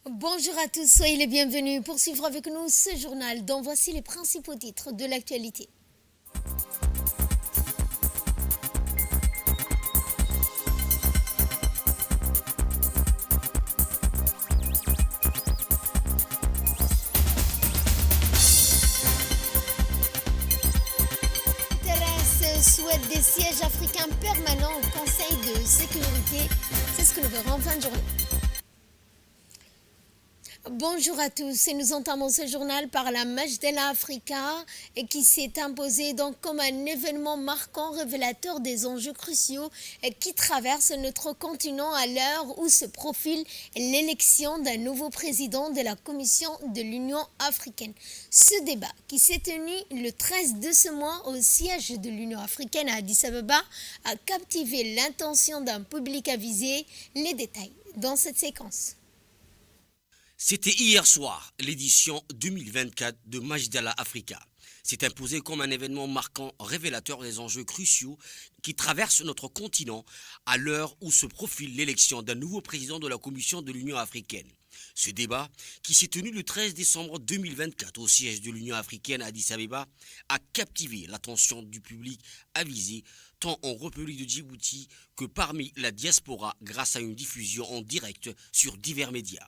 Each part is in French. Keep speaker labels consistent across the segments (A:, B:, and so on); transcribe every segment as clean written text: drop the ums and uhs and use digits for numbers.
A: Bonjour à tous, soyez les bienvenus pour suivre avec nous ce journal dont voici les principaux titres de l'actualité. Guterres souhaite des sièges africains permanents au Conseil de sécurité. C'est ce que nous verrons en fin de journée. Bonjour à tous et nous entamons ce journal par la Majdallah Africa qui s'est imposée donc comme un événement marquant révélateur des enjeux cruciaux qui traversent notre continent à l'heure où se profile l'élection d'un nouveau président de la Commission de l'Union africaine. Ce débat qui s'est tenu le 13 de ce mois au siège de l'Union africaine à Addis Abeba a captivé l'attention d'un public avisé. Les détails dans cette séquence.
B: C'était hier soir, l'édition 2024 de Majdallah Africa. S'est imposé comme un événement marquant, révélateur des enjeux cruciaux qui traversent notre continent à l'heure où se profile l'élection d'un nouveau président de la Commission de l'Union africaine. Ce débat, qui s'est tenu le 13 décembre 2024 au siège de l'Union africaine à Addis Abeba, a captivé l'attention du public avisé tant en République de Djibouti que parmi la diaspora grâce à une diffusion en direct sur divers médias.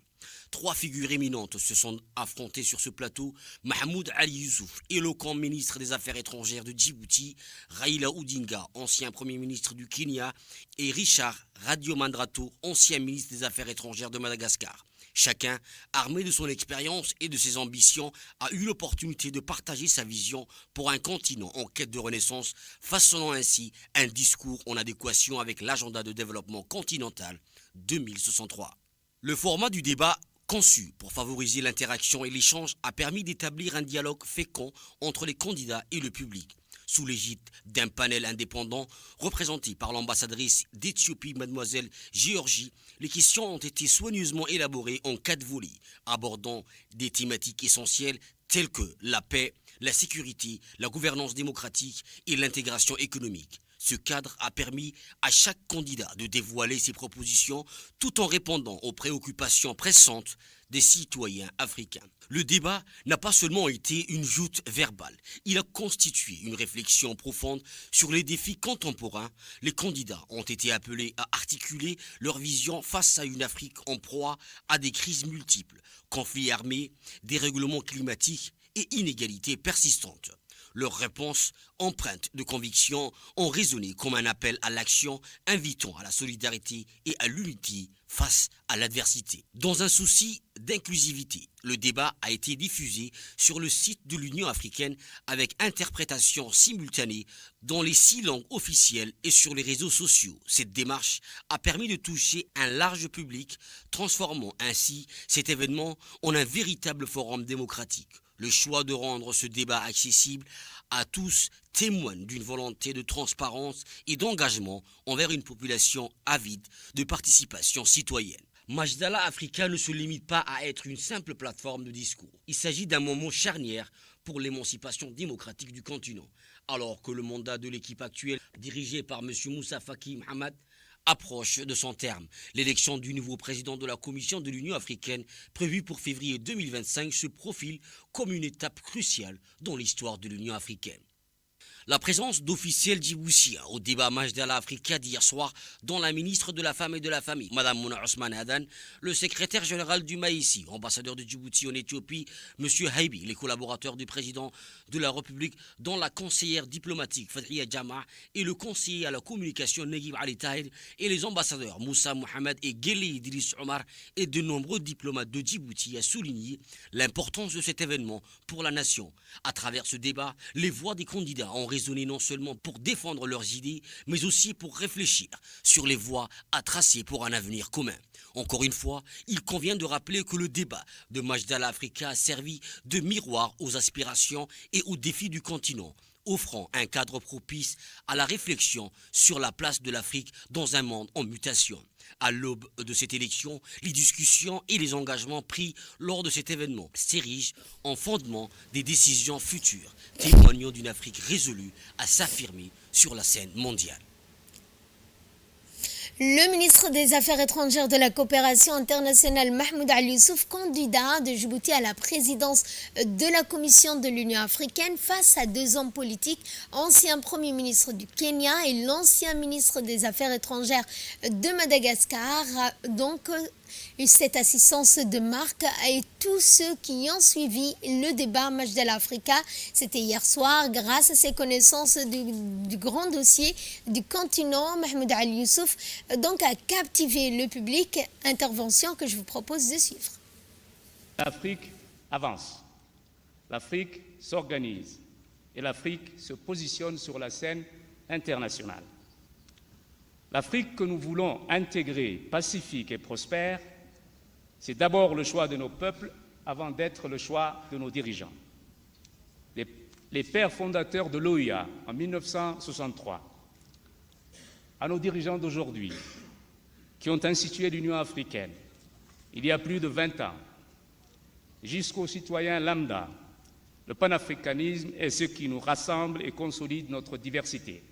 B: Trois figures éminentes se sont affrontées sur ce plateau. Mahmoud Ali Youssouf, éloquent ministre des Affaires étrangères de Djibouti, Raila Odinga, ancien Premier ministre du Kenya, et Richard Radiomandrato, ancien ministre des Affaires étrangères de Madagascar. Chacun, armé de son expérience et de ses ambitions, a eu l'opportunité de partager sa vision pour un continent en quête de renaissance, façonnant ainsi un discours en adéquation avec l'agenda de développement continental 2063. Le format du débat, conçu pour favoriser l'interaction et l'échange, a permis d'établir un dialogue fécond entre les candidats et le public. Sous l'égide d'un panel indépendant représenté par l'ambassadrice d'Éthiopie, mademoiselle Géorgie, les questions ont été soigneusement élaborées en 4 volets, abordant des thématiques essentielles telles que la paix, la sécurité, la gouvernance démocratique et l'intégration économique. Ce cadre a permis à chaque candidat de dévoiler ses propositions tout en répondant aux préoccupations pressantes des citoyens africains. Le débat n'a pas seulement été une joute verbale, il a constitué une réflexion profonde sur les défis contemporains. Les candidats ont été appelés à articuler leur vision face à une Afrique en proie à des crises multiples, conflits armés, dérèglements climatiques et inégalités persistantes. Leurs réponses, empreintes de conviction, ont résonné comme un appel à l'action, invitant à la solidarité et à l'unité face à l'adversité. Dans un souci d'inclusivité, le débat a été diffusé sur le site de l'Union africaine avec interprétation simultanée dans les 6 langues officielles et sur les réseaux sociaux. Cette démarche a permis de toucher un large public, transformant ainsi cet événement en un véritable forum démocratique. Le choix de rendre ce débat accessible à tous témoigne d'une volonté de transparence et d'engagement envers une population avide de participation citoyenne. Majdallah Africa ne se limite pas à être une simple plateforme de discours. Il s'agit d'un moment charnière pour l'émancipation démocratique du continent. Alors que le mandat de l'équipe actuelle, dirigée par M. Moussa Faki Mohamed, approche de son terme. L'élection du nouveau président de la Commission de l'Union africaine, prévue pour février 2025, se profile comme une étape cruciale dans l'histoire de l'Union africaine. La présence d'officiels djiboutiens au débat Majdallah Africa d'hier soir, dont la ministre de la Femme et de la Famille, Mme Mouna Ousmane Adan, le secrétaire général du Maïsi, ambassadeur de Djibouti en Éthiopie, M. Haibi, les collaborateurs du président de la République, dont la conseillère diplomatique Fadhia Jama et le conseiller à la communication Negib Ali Tahir, et les ambassadeurs Moussa Mohamed et Gheli Idriss Omar, et de nombreux diplomates de Djibouti, a souligné l'importance de cet événement pour la nation. À travers ce débat, les voix des candidats ont résonner non seulement pour défendre leurs idées, mais aussi pour réfléchir sur les voies à tracer pour un avenir commun. Encore une fois, il convient de rappeler que le débat de Majdallah Africa a servi de miroir aux aspirations et aux défis du continent, offrant un cadre propice à la réflexion sur la place de l'Afrique dans un monde en mutation. À l'aube de cette élection, les discussions et les engagements pris lors de cet événement s'érigent en fondement des décisions futures, témoignant d'une Afrique résolue à s'affirmer sur la scène mondiale.
A: Le ministre des Affaires étrangères de la coopération internationale Mahmoud Ali Youssouf, candidat de Djibouti à la présidence de la Commission de l'Union africaine face à deux hommes politiques, ancien Premier ministre du Kenya et l'ancien ministre des Affaires étrangères de Madagascar. Donc, cette assistance de marque et tous ceux qui ont suivi le débat Majdala Africa, c'était hier soir, grâce à ses connaissances du grand dossier du continent, Mahmoud Ali Youssouf donc a captivé le public, intervention que je vous propose de suivre.
C: L'Afrique avance, l'Afrique s'organise et l'Afrique se positionne sur la scène internationale. L'Afrique que nous voulons intégrer, pacifique et prospère, c'est d'abord le choix de nos peuples avant d'être le choix de nos dirigeants. Les pères fondateurs de l'OUA en 1963, à nos dirigeants d'aujourd'hui, qui ont institué l'Union africaine il y a plus de 20 ans, jusqu'aux citoyens lambda, le panafricanisme est ce qui nous rassemble et consolide notre diversité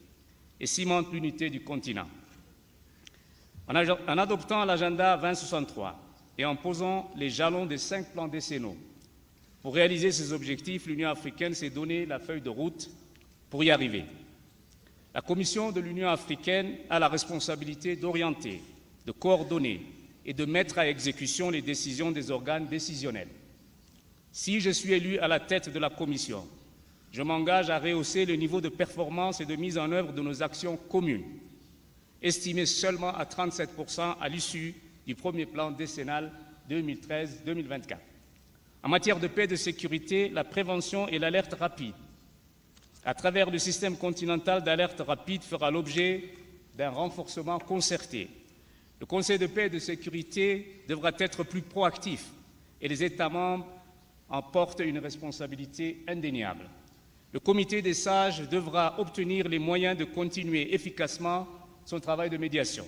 C: et cimente l'unité du continent. En adoptant l'agenda 2063 et en posant les jalons des 5 plans décennaux, pour réaliser ces objectifs, l'Union africaine s'est donné la feuille de route pour y arriver. La Commission de l'Union africaine a la responsabilité d'orienter, de coordonner et de mettre à exécution les décisions des organes décisionnels. Si je suis élu à la tête de la Commission, je m'engage à rehausser le niveau de performance et de mise en œuvre de nos actions communes, estimé seulement à 37% à l'issue du premier plan décennal 2013-2024. En matière de paix et de sécurité, la prévention et l'alerte rapide, à travers le système continental d'alerte rapide, fera l'objet d'un renforcement concerté. Le Conseil de paix et de sécurité devra être plus proactif et les États membres en portent une responsabilité indéniable. Le Comité des sages devra obtenir les moyens de continuer efficacement son travail de médiation.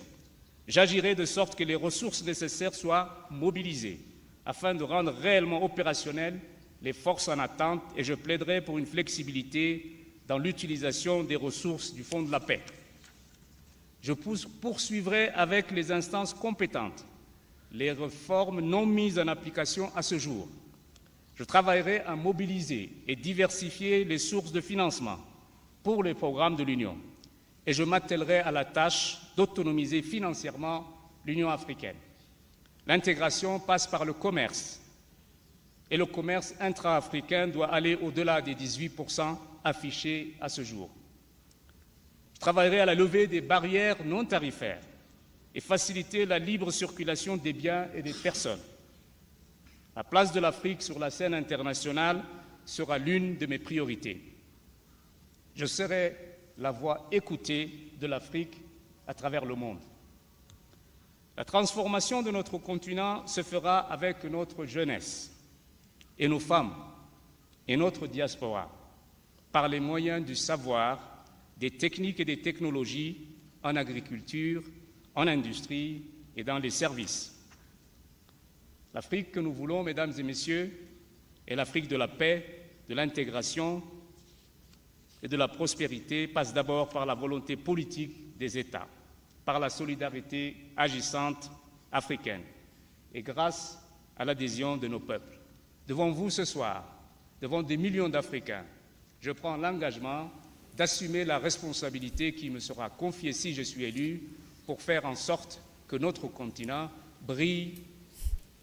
C: J'agirai de sorte que les ressources nécessaires soient mobilisées afin de rendre réellement opérationnelles les forces en attente et je plaiderai pour une flexibilité dans l'utilisation des ressources du Fonds de la paix. Je poursuivrai avec les instances compétentes les réformes non mises en application à ce jour. Je travaillerai à mobiliser et diversifier les sources de financement pour les programmes de l'Union et je m'attellerai à la tâche d'autonomiser financièrement l'Union africaine. L'intégration passe par le commerce et le commerce intra-africain doit aller au-delà des 18% affichés à ce jour. Je travaillerai à la levée des barrières non tarifaires et faciliter la libre circulation des biens et des personnes. La place de l'Afrique sur la scène internationale sera l'une de mes priorités. Je serai la voix écoutée de l'Afrique à travers le monde. La transformation de notre continent se fera avec notre jeunesse et nos femmes et notre diaspora par les moyens du savoir, des techniques et des technologies en agriculture, en industrie et dans les services. L'Afrique que nous voulons, mesdames et messieurs, est l'Afrique de la paix, de l'intégration et de la prospérité, passe d'abord par la volonté politique des États, par la solidarité agissante africaine et grâce à l'adhésion de nos peuples. Devant vous ce soir, devant des millions d'Africains, je prends l'engagement d'assumer la responsabilité qui me sera confiée si je suis élu pour faire en sorte que notre continent brille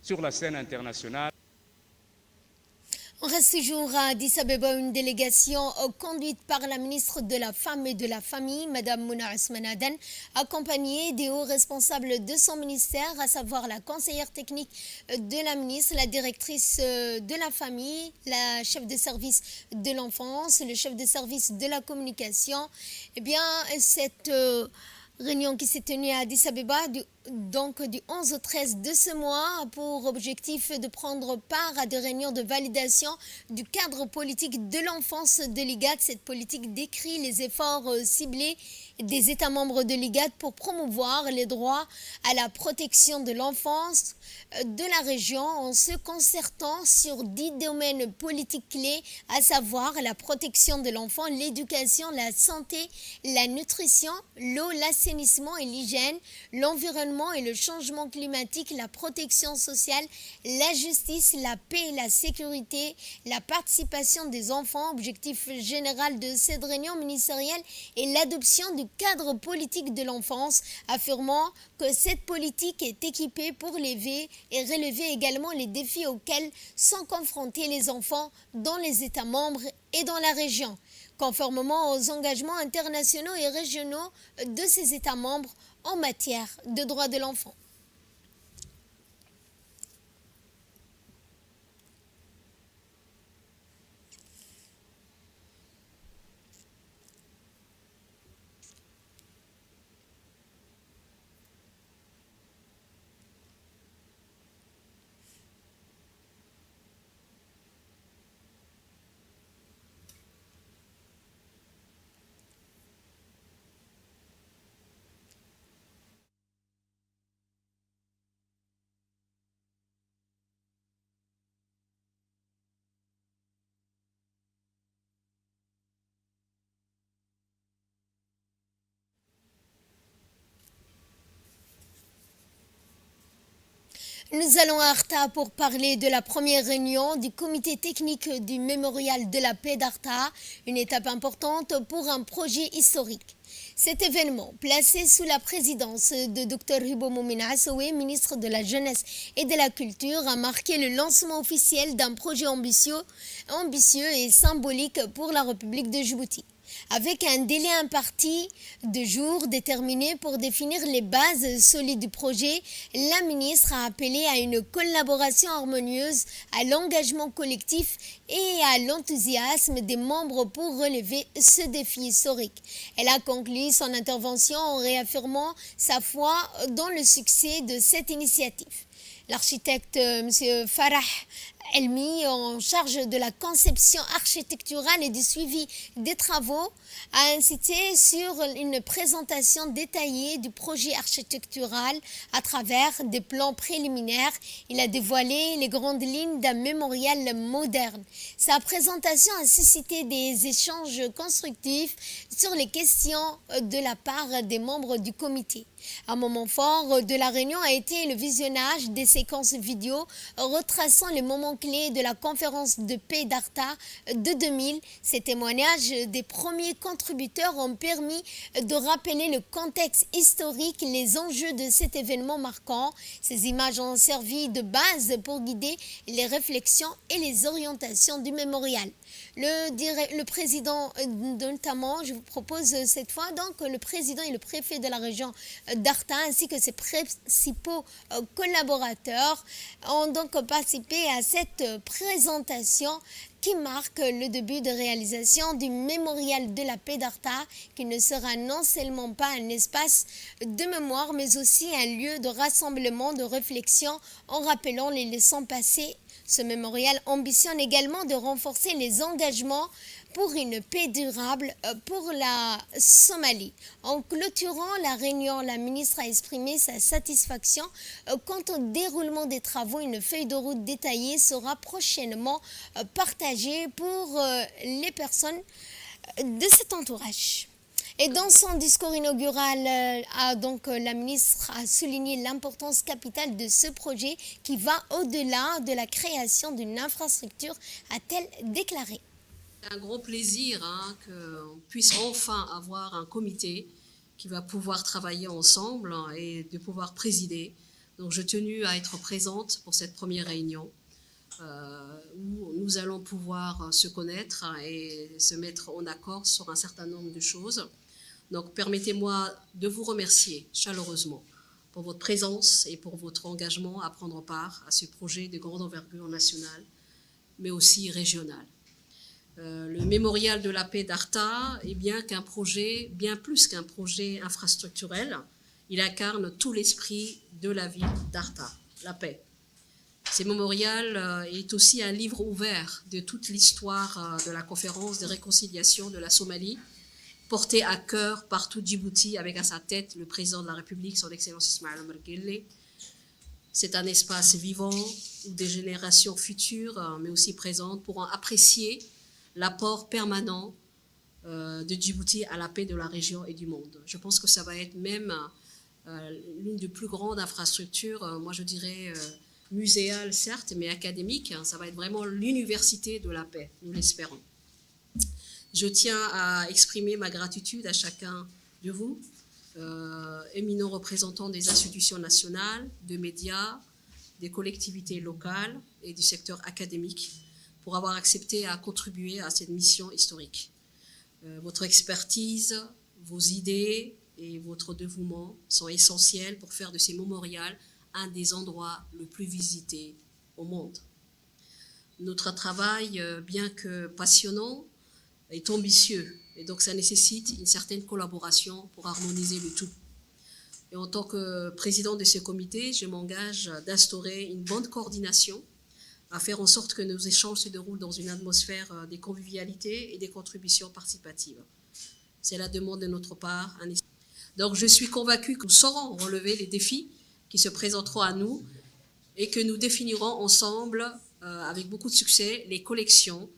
C: sur la scène internationale.
A: On reste toujours à Addis Abeba, une délégation conduite par la ministre de la Femme et de la Famille, Mme Mouna Ousmane Aden, accompagnée des hauts responsables de son ministère, à savoir la conseillère technique de la ministre, la directrice de la famille, la chef de service de l'enfance, le chef de service de la communication. Eh bien, cette réunion qui s'est tenue à Addis Abeba donc du 11 au 13 de ce mois pour objectif de prendre part à des réunions de validation du cadre politique de l'enfance de l'IGAD. Cette politique décrit les efforts ciblés des États membres de l'IGAD pour promouvoir les droits à la protection de l'enfance de la région en se concertant sur 10 domaines politiques clés, à savoir la protection de l'enfant, l'éducation, la santé, la nutrition, l'eau, l'assainissement et l'hygiène, l'environnement et le changement climatique, la protection sociale, la justice, la paix et la sécurité, la participation des enfants. Objectif général de cette réunion ministérielle est l'adoption du cadre politique de l'enfance, affirmant que cette politique est équipée pour lever et relever également les défis auxquels sont confrontés les enfants dans les États membres et dans la région, conformément aux engagements internationaux et régionaux de ces États membres en matière de droits de l'enfant. Nous allons à Arta pour parler de la première réunion du comité technique du mémorial de la paix d'Arta, une étape importante pour un projet historique. Cet événement, placé sous la présidence de Dr Hibo Moumine Assowe, ministre de la Jeunesse et de la Culture, a marqué le lancement officiel d'un projet ambitieux et symbolique pour la République de Djibouti. Avec un délai imparti de jours déterminé pour définir les bases solides du projet, la ministre a appelé à une collaboration harmonieuse, à l'engagement collectif et à l'enthousiasme des membres pour relever ce défi historique. Elle a conclu son intervention en réaffirmant sa foi dans le succès de cette initiative. L'architecte M. Farah Elmi, en charge de la conception architecturale et du suivi des travaux, a incité sur une présentation détaillée du projet architectural à travers des plans préliminaires. Il a dévoilé les grandes lignes d'un mémorial moderne. Sa présentation a suscité des échanges constructifs sur les questions de la part des membres du comité. Un moment fort de la réunion a été le visionnage des séquences vidéo retraçant les moments clés de la conférence de paix d'Arta de 2000. Ces témoignages des premiers contributeurs ont permis de rappeler le contexte historique, les enjeux de cet événement marquant. Ces images ont servi de base pour guider les réflexions et les orientations du mémorial. Le président, notamment, je vous propose cette fois, donc le président et le préfet de la région d'Arta ainsi que ses principaux collaborateurs ont donc participé à cette présentation qui marque le début de réalisation du mémorial de la paix d'Arta, qui ne sera non seulement pas un espace de mémoire, mais aussi un lieu de rassemblement, de réflexion en rappelant les leçons passées. Ce mémorial ambitionne également de renforcer les engagements pour une paix durable pour la Somalie. En clôturant la réunion, la ministre a exprimé sa satisfaction quant au déroulement des travaux. Une feuille de route détaillée sera prochainement partagée pour les personnes de cet entourage. Et dans son discours inaugural, la ministre a souligné l'importance capitale de ce projet qui va au-delà de la création d'une infrastructure, a-t-elle déclaré.
D: C'est un gros plaisir qu'on puisse enfin avoir un comité qui va pouvoir travailler ensemble et de pouvoir présider. Donc je tenais à être présente pour cette première réunion où nous allons pouvoir se connaître et se mettre en accord sur un certain nombre de choses. Donc permettez-moi de vous remercier chaleureusement pour votre présence et pour votre engagement à prendre part à ce projet de grande envergure nationale, mais aussi régionale. Le mémorial de la paix d'Arta est bien plus qu'un projet infrastructurel. Il incarne tout l'esprit de la ville d'Arta, la paix. Ce mémorial est aussi un livre ouvert de toute l'histoire de la conférence de réconciliation de la Somalie, portée à cœur par tout Djibouti, avec à sa tête le président de la République, son Excellence Ismaël Omar Guelleh. C'est un espace vivant où des générations futures, mais aussi présentes, pourront apprécier l'apport permanent de Djibouti à la paix de la région et du monde. Je pense que ça va être même l'une des plus grandes infrastructures, moi je dirais muséale certes, mais académique. Ça va être vraiment l'université de la paix, nous l'espérons. Je tiens à exprimer ma gratitude à chacun de vous, éminents représentants des institutions nationales, de médias, des collectivités locales et du secteur académique, pour avoir accepté à contribuer à cette mission historique. Votre expertise, vos idées et votre dévouement sont essentiels pour faire de ces mémorials un des endroits le plus visités au monde. Notre travail, bien que passionnant, est ambitieux et donc ça nécessite une certaine collaboration pour harmoniser le tout. Et en tant que président de ce comité, je m'engage d'instaurer une bonne coordination, à faire en sorte que nos échanges se déroulent dans une atmosphère des convivialités et des contributions participatives. C'est la demande de notre part. Donc je suis convaincue que nous saurons relever les défis qui se présenteront à nous et que nous définirons ensemble, avec beaucoup de succès, les collections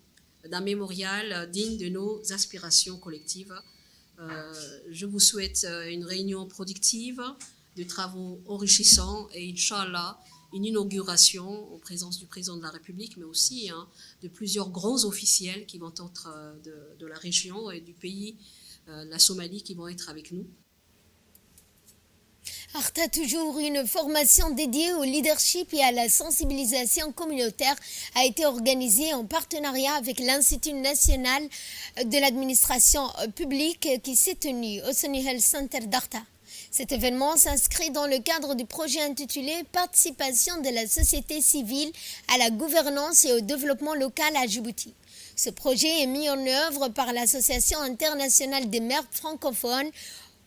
D: d'un mémorial digne de nos aspirations collectives. Je vous souhaite une réunion productive, de travaux enrichissants et, Inch'Allah, une inauguration en présence du président de la République, mais aussi de plusieurs grands officiels qui vont être de la région et du pays, la Somalie, qui vont être avec nous.
A: Arta, toujours une formation dédiée au leadership et à la sensibilisation communautaire a été organisée en partenariat avec l'Institut national de l'administration publique qui s'est tenu au Sony Health Center d'Arta. Cet événement s'inscrit dans le cadre du projet intitulé « Participation de la société civile à la gouvernance et au développement local à Djibouti ». Ce projet est mis en œuvre par l'Association internationale des maires francophones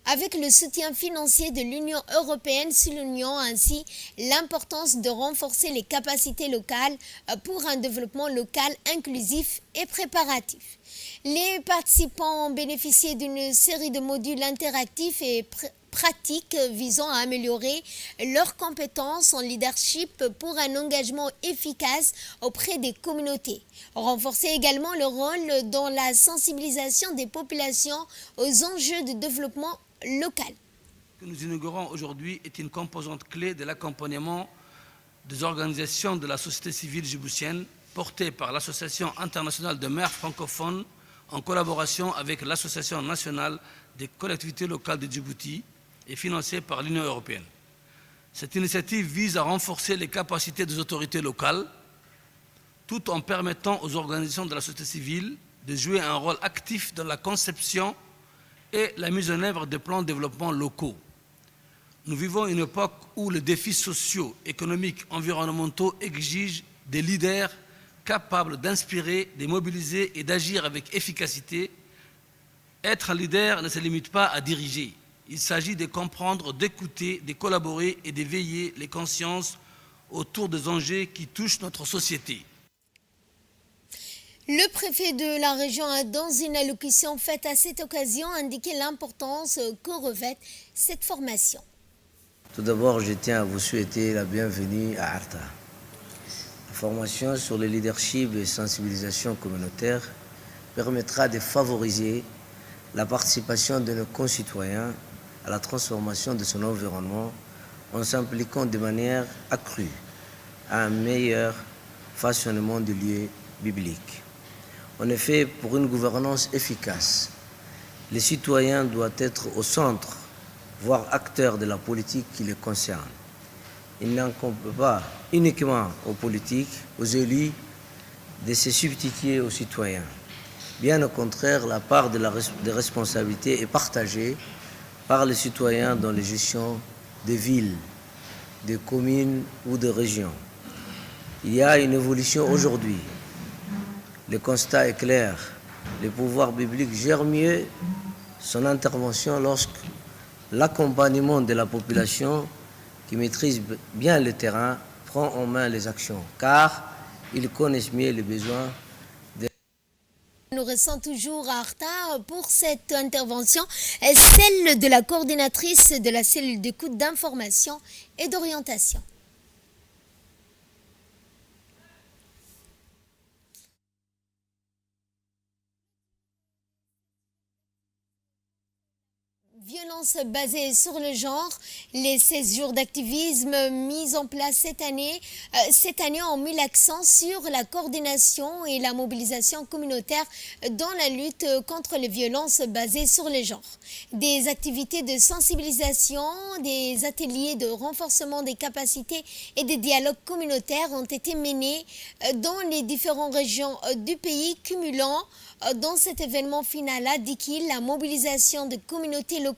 A: avec le soutien financier de l'Union européenne, soulignant ainsi l'importance de renforcer les capacités locales pour un développement local inclusif et préparatif. Les participants ont bénéficié d'une série de modules interactifs et pratiques visant à améliorer leurs compétences en leadership pour un engagement efficace auprès des communautés. Renforcer également le rôle dans la sensibilisation des populations aux enjeux de développement local.
E: Ce que nous inaugurons aujourd'hui est une composante clé de l'accompagnement des organisations de la société civile djiboutienne portée par l'Association internationale de maires francophones en collaboration avec l'Association nationale des collectivités locales de Djibouti et financée par l'Union européenne. Cette initiative vise à renforcer les capacités des autorités locales tout en permettant aux organisations de la société civile de jouer un rôle actif dans la conception et la mise en œuvre des plans de développement locaux. Nous vivons une époque où les défis sociaux, économiques, environnementaux exigent des leaders capables d'inspirer, de mobiliser et d'agir avec efficacité. Être un leader ne se limite pas à diriger. Il s'agit de comprendre, d'écouter, de collaborer et de veiller les consciences autour des enjeux qui touchent notre société.
A: Le préfet de la région a, dans une allocution faite à cette occasion, indiqué l'importance que revêt cette formation.
F: Tout d'abord, je tiens à vous souhaiter la bienvenue à Arta. La formation sur le leadership et sensibilisation communautaire permettra de favoriser la participation de nos concitoyens à la transformation de son environnement en s'impliquant de manière accrue à un meilleur façonnement du lieu biblique. En effet, pour une gouvernance efficace, les citoyens doivent être au centre, voire acteurs de la politique qui les concerne. Il n'incombe pas uniquement aux politiques, aux élus, de se substituer aux citoyens. Bien au contraire, la part de responsabilité est partagée par les citoyens dans les gestions des villes, des communes ou des régions. Il y a une évolution aujourd'hui. Le constat est clair. Le pouvoir biblique gère mieux son intervention lorsque l'accompagnement de la population qui maîtrise bien le terrain prend en main les actions, car ils connaissent mieux les besoins.
A: Nous restons toujours à Arta pour cette intervention, celle de la coordinatrice de la cellule d'écoute d'information et d'orientation. Violence basée sur le genre, les 16 jours d'activisme mis en place cette année ont mis l'accent sur la coordination et la mobilisation communautaire dans la lutte contre les violences basées sur le genre. Des activités de sensibilisation, des ateliers de renforcement des capacités et des dialogues communautaires ont été menés dans les différentes régions du pays, cumulant dans cet événement final à Dikil, la mobilisation de communautés locales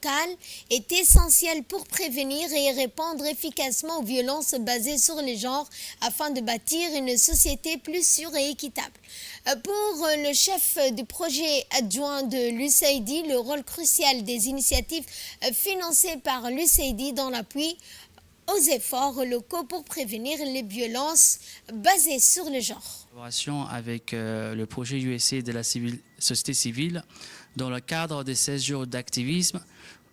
A: est essentielle pour prévenir et répondre efficacement aux violences basées sur les genres afin de bâtir une société plus sûre et équitable. Pour le chef du projet adjoint de l'USAID, le rôle crucial des initiatives financées par l'USAID dans l'appui aux efforts locaux pour prévenir les violences basées sur le genre.
G: Avec le projet USA de la société civile dans le cadre des 16 jours d'activisme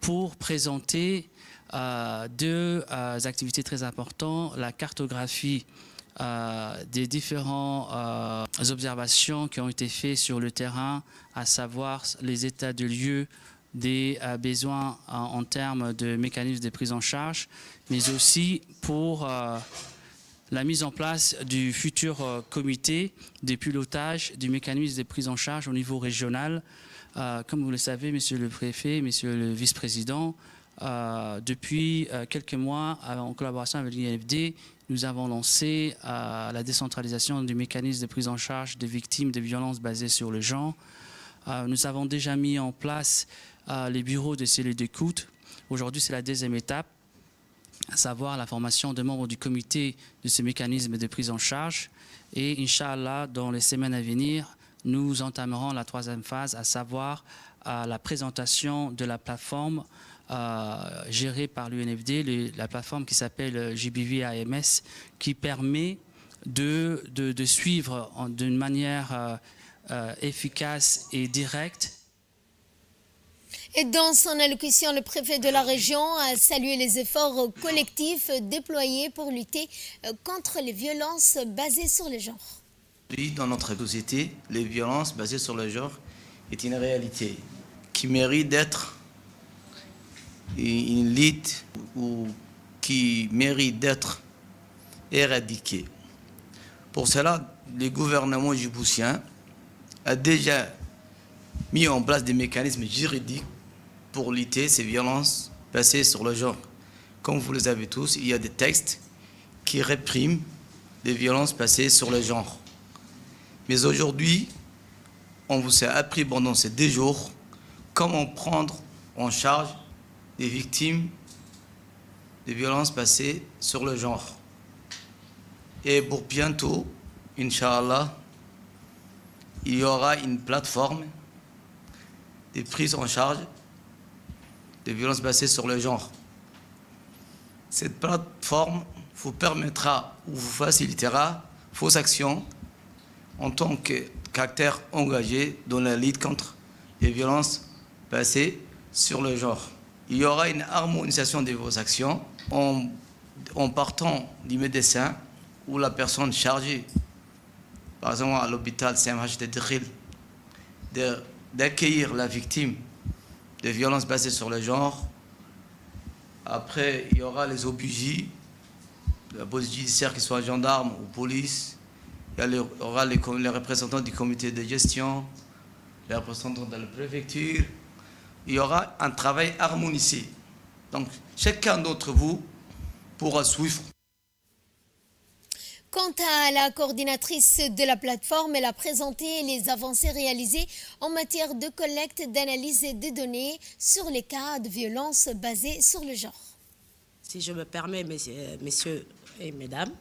G: pour présenter deux activités très importantes, la cartographie des différentes observations qui ont été faites sur le terrain, à savoir les états de lieu des besoins en termes de mécanismes de prise en charge, mais aussi pour la mise en place du futur comité de pilotage du mécanisme de prise en charge au niveau régional. Comme vous le savez, monsieur le préfet, monsieur le vice-président, depuis quelques mois, en collaboration avec l'INFD, nous avons lancé la décentralisation du mécanisme de prise en charge des victimes de violences basées sur le genre. Nous avons déjà mis en place les bureaux de cellules d'écoute. Aujourd'hui, c'est la deuxième étape, à savoir la formation des membres du comité de ce mécanisme de prise en charge. Et Inch'Allah, dans les semaines à venir, nous entamerons la troisième phase, à savoir la présentation de la plateforme gérée par l'UNFD, la plateforme qui s'appelle JBV AMS, qui permet de suivre d'une manière efficace et directe.
A: Et dans son allocution, le préfet de la région a salué les efforts collectifs déployés pour lutter contre les violences basées sur le genre.
H: Dans notre société, les violences basées sur le genre est une réalité qui mérite d'être une lutte ou qui mérite d'être éradiquée. Pour cela, le gouvernement djiboutien a déjà mis en place des mécanismes juridiques pour lutter ces violences basées sur le genre. Comme vous le savez tous, il y a des textes qui répriment les violences basées sur le genre. Mais aujourd'hui, on vous a appris pendant ces 2 jours comment prendre en charge des victimes de violences basées sur le genre. Et pour bientôt, Inch'Allah, il y aura une plateforme de prise en charge des violences basées sur le genre. Cette plateforme vous permettra ou vous facilitera vos actions en tant qu'acteur engagé dans la lutte contre les violences basées sur le genre. Il y aura une harmonisation de vos actions en partant du médecin ou la personne chargée, par exemple à l'hôpital CMH de Dkhil, d'accueillir la victime de violences basées sur le genre. Après, il y aura les OPJ, la police judiciaire, qui soit gendarme ou police. Il y aura les représentants du comité de gestion, les représentants de la préfecture. Il y aura un travail harmonisé. Donc, chacun d'entre vous pourra suivre.
A: Quant à la coordinatrice de la plateforme, elle a présenté les avancées réalisées en matière de collecte, d'analyse et de données sur les cas de violences basées sur le genre.
I: Si je me permets, messieurs et mesdames,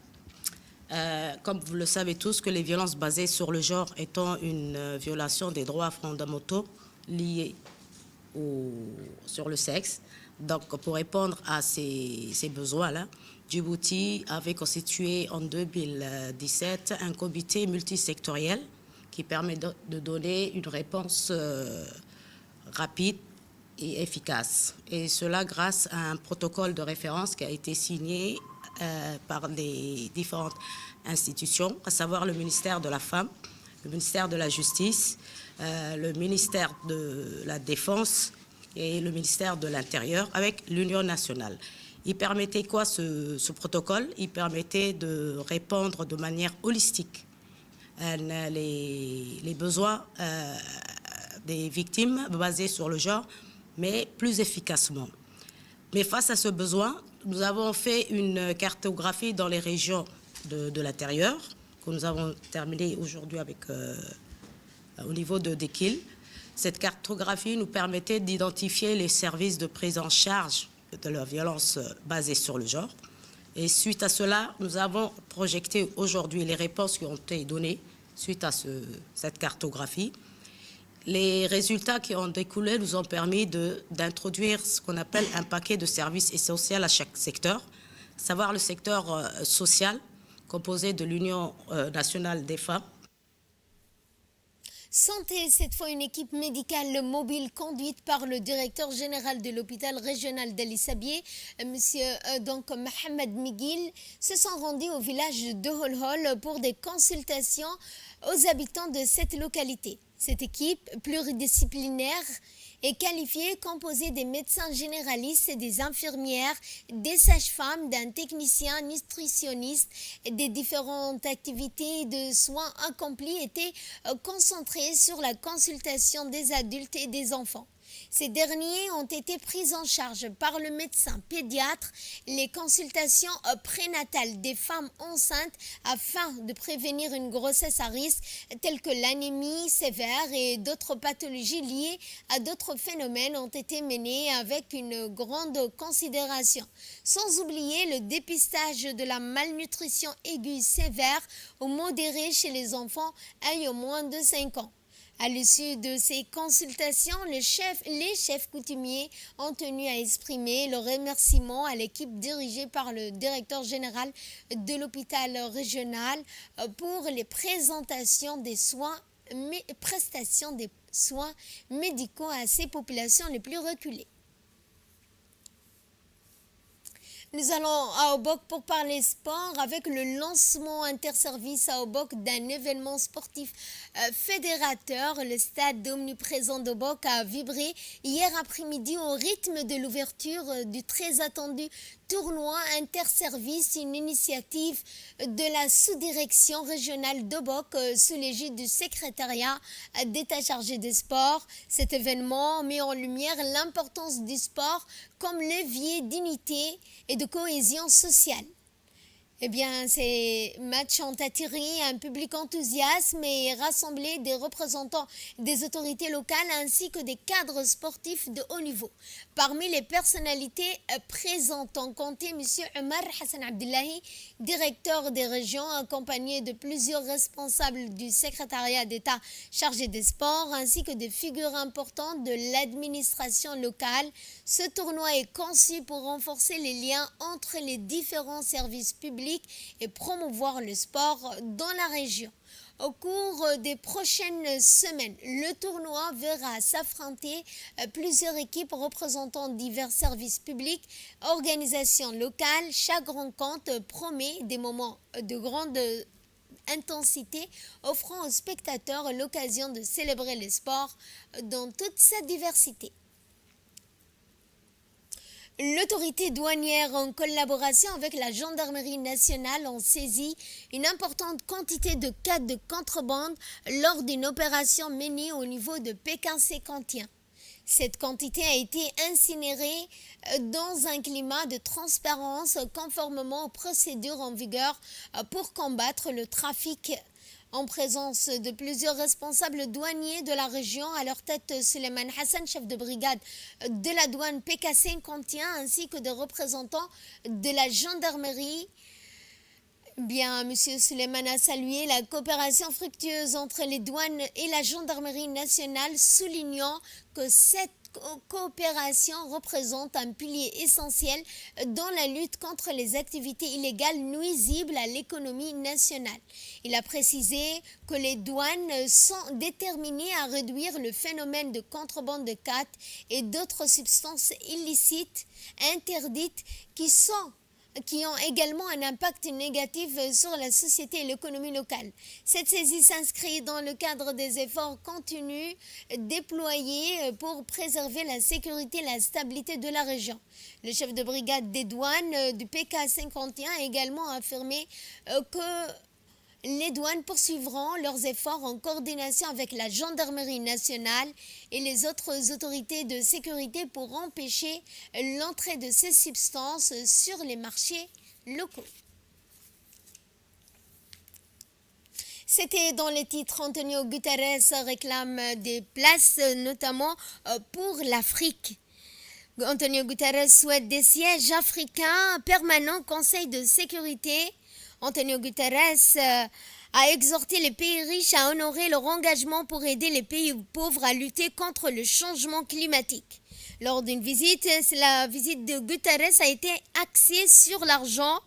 I: comme vous le savez tous, que les violences basées sur le genre étant une violation des droits fondamentaux liés sur le sexe, Donc, pour répondre à ces besoins-là, Djibouti avait constitué en 2017 un comité multisectoriel qui permet de donner une réponse rapide et efficace. Et cela grâce à un protocole de référence qui a été signé par les différentes institutions, à savoir le ministère de la Femme, le ministère de la Justice, le ministère de la Défense et le ministère de l'Intérieur avec l'Union nationale. Il permettait quoi ce protocole? Il permettait de répondre de manière holistique les besoins des victimes basés sur le genre, mais plus efficacement. Mais face à ce besoin, nous avons fait une cartographie dans les régions de l'intérieur, que nous avons terminé aujourd'hui avec au niveau de Dekil. Cette cartographie nous permettait d'identifier les services de prise en charge de la violence basée sur le genre. Et suite à cela, nous avons projeté aujourd'hui les réponses qui ont été données suite à cette cartographie. Les résultats qui ont découlé nous ont permis d'introduire ce qu'on appelle un paquet de services essentiels à chaque secteur, à savoir le secteur social, composé de l'Union nationale des femmes.
A: Santé, cette fois une équipe médicale mobile conduite par le directeur général de l'hôpital régional d'Ali Sabié, monsieur Mohamed Miguel, se sont rendus au village de Holhol pour des consultations aux habitants de cette localité. Cette équipe pluridisciplinaire est qualifiée, composée des médecins généralistes, des infirmières, des sages-femmes, d'un technicien nutritionniste. Des différentes activités de soins accomplies étaient concentrées sur la consultation des adultes et des enfants. Ces derniers ont été pris en charge par le médecin pédiatre, les consultations prénatales des femmes enceintes afin de prévenir une grossesse à risque telle que l'anémie sévère et d'autres pathologies liées à d'autres phénomènes ont été menées avec une grande considération. Sans oublier le dépistage de la malnutrition aiguë sévère ou modérée chez les enfants ayant moins de 5 ans. À l'issue de ces consultations, les chefs coutumiers ont tenu à exprimer le remerciement à l'équipe dirigée par le directeur général de l'hôpital régional pour les prestations des soins médicaux à ces populations les plus reculées. Nous allons à Obok pour parler sport avec le lancement interservice à Obok d'un événement sportif fédérateur. Le stade omniprésent d'Obok a vibré hier après-midi au rythme de l'ouverture du très attendu tournoi interservice, une initiative de la sous-direction régionale d'Obok sous l'égide du secrétariat d'État chargé des sports. Cet événement met en lumière l'importance du sport comme levier d'unité et de cohésion sociale. Eh bien, ces matchs ont attiré un public enthousiaste et rassemblé des représentants des autorités locales ainsi que des cadres sportifs de haut niveau. Parmi les personnalités présentes, on comptait M. Omar Hassan Abdullahi, directeur des régions, accompagné de plusieurs responsables du secrétariat d'État chargé des sports, ainsi que des figures importantes de l'administration locale. Ce tournoi est conçu pour renforcer les liens entre les différents services publics et promouvoir le sport dans la région. Au cours des prochaines semaines, le tournoi verra s'affronter plusieurs équipes représentant divers services publics, organisations locales. Chaque rencontre promet des moments de grande intensité, offrant aux spectateurs l'occasion de célébrer le sport dans toute sa diversité. L'autorité douanière, en collaboration avec la gendarmerie nationale, ont saisi une importante quantité de cas de contrebande lors d'une opération menée au niveau de Pékin-Sécantien. Cette quantité a été incinérée dans un climat de transparence conformément aux procédures en vigueur pour combattre le trafic. En présence de plusieurs responsables douaniers de la région, à leur tête Suleiman Hassan, chef de brigade de la douane PK51, ainsi que des représentants de la gendarmerie. M. Suleiman a salué la coopération fructueuse entre les douanes et la gendarmerie nationale, soulignant que cette coopération représente un pilier essentiel dans la lutte contre les activités illégales nuisibles à l'économie nationale. Il a précisé que les douanes sont déterminées à réduire le phénomène de contrebande de khat et d'autres substances illicites interdites qui ont également un impact négatif sur la société et l'économie locale. Cette saisie s'inscrit dans le cadre des efforts continus déployés pour préserver la sécurité et la stabilité de la région. Le chef de brigade des douanes du PK51 a également affirmé que les douanes poursuivront leurs efforts en coordination avec la gendarmerie nationale et les autres autorités de sécurité pour empêcher l'entrée de ces substances sur les marchés locaux. C'était dans les titres. Antonio Guterres réclame des places, notamment pour l'Afrique. Antonio Guterres souhaite des sièges africains permanents au Conseil de sécurité. Antonio Guterres a exhorté les pays riches à honorer leur engagement pour aider les pays pauvres à lutter contre le changement climatique. Lors d'une visite, la visite de Guterres a été axée sur l'argent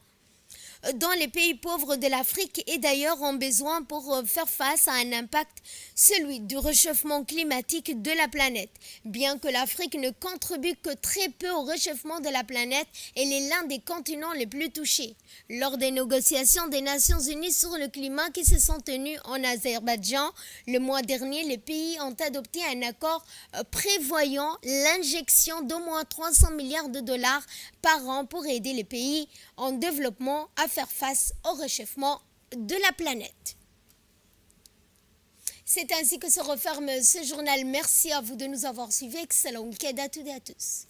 A: dont les pays pauvres de l'Afrique et d'ailleurs ont besoin pour faire face à un impact, celui du réchauffement climatique de la planète. Bien que l'Afrique ne contribue que très peu au réchauffement de la planète, elle est l'un des continents les plus touchés. Lors des négociations des Nations Unies sur le climat qui se sont tenues en Azerbaïdjan, le mois dernier, les pays ont adopté un accord prévoyant l'injection d'au moins 300 milliards de dollars par an pour aider les pays en développement à faire face au réchauffement de la planète. C'est ainsi que se referme ce journal. Merci à vous de nous avoir suivis. Excellent week-end à toutes et à tous.